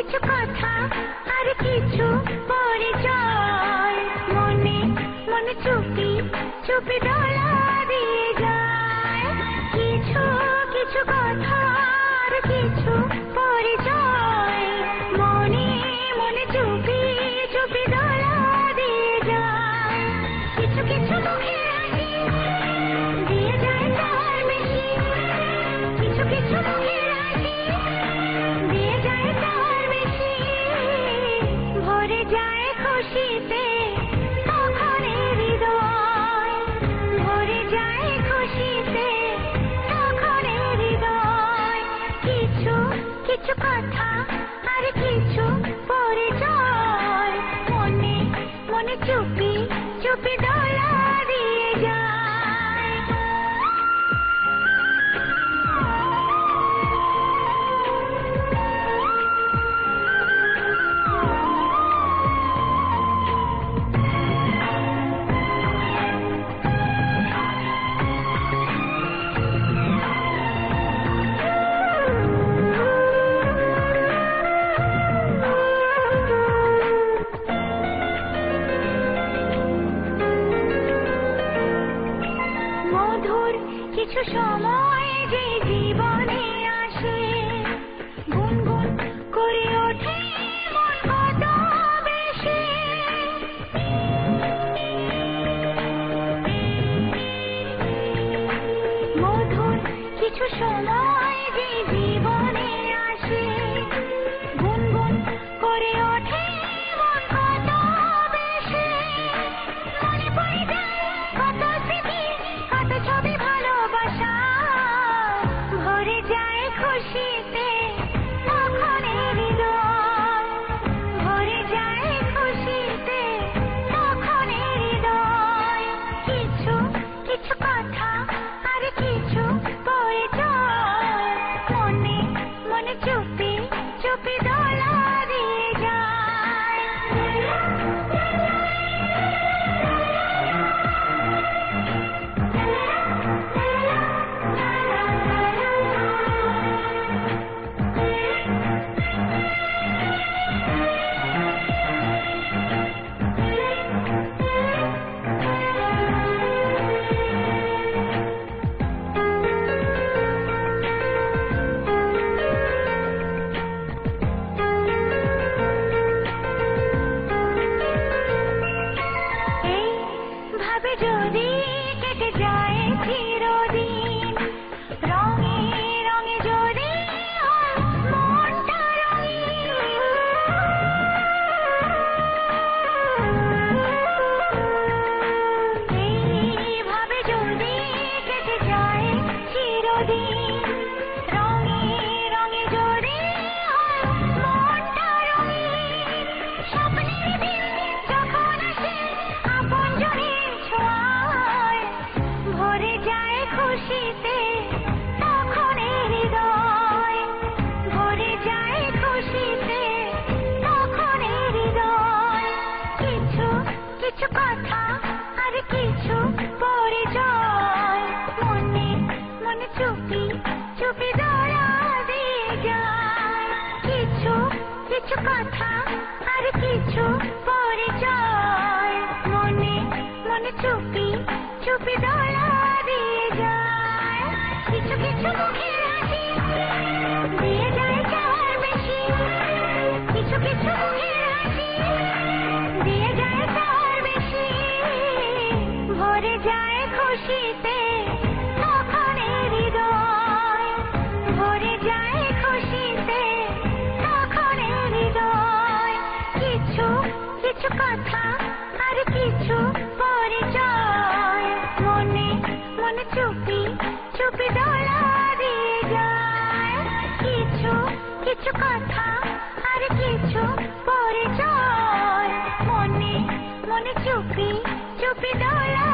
কিছু কথা আর কিছু পরিচয় মনে মনে চুপি চুপি দোলা দিয়ে যায় কিছু কিছু কথা আর কিছু পরিচয় মনে মনে চুপি চুপি দোলা দিয়ে যায় কিছু কিছু মুখে হাসি দিয়ে যায় তার বেশি কিছু কিছু মুখে হাসি দিয়ে যায় তার বেশি ভরে যায় খুশিতে তখন হৃদয় ভরে যায় খুশিতে তখন হৃদয় কিছু কিছু কথা আর কিছু পরিচয় মনে মনে চুপি চুপি দোলা দিয়ে যায় মধুর কিছু সময় যে জীবনে আসে গুনগুন করে ওঠে মন কত বেশি মধুর কিছু সময় যে জীবনে আসে গুনগুন করে ওঠে মন কত বেশি মনে পড়ে যায় কত স্মৃতি কত ছবি ভালোবাসা ভরে যায় খুশিতে তখন হৃদয় ভরে যায় খুশিতে তখন হৃদয় কিছু কিছু কথা আর কিছু পরিচয় মনে মনে চুপি চুপি দোলা দিয়ে যায় এইভাবে যদি কেটে যায় চিরদিন রঙে রঙে যদি হয় মনটা রঙিন এইভাবে যদি কেটে যায় চিরদিন রঙে রঙে যদি হয় মনটা রঙিন স্বপ্নের দিন যখন আসে আপনজনের ছোঁয়ায় ভরে যায় খুশিতে তখন হৃদয় ভরে যায় খুশিতে তখন হৃদয় কিছু কিছু কথা আর কিছু পরিচয় মনে মনে চুপি চুপি দোলা দিয়ে যায় কিছু কিছু কথা আর কিছু পরিচয় মনে মনে চুপি চুপি দোলা দিয়ে যায় কিছু কিছু মুখে হাসি দিয়ে যায় তার বেশি কিছু কিছু মুখে হাসি দিয়ে যায় তার বেশি ভরে যায় খুশিতে তখন হৃদয় ভরে যায় খুশিতে তখন হৃদয় কিছু কিছু কথা আর কিছু পরিচয় মনে মনে চুপি চুপি দোলা দিয়ে যায় কিছু কিছু কথা আর কিছু পরিচয় মনে মনে চুপি চুপি দোলা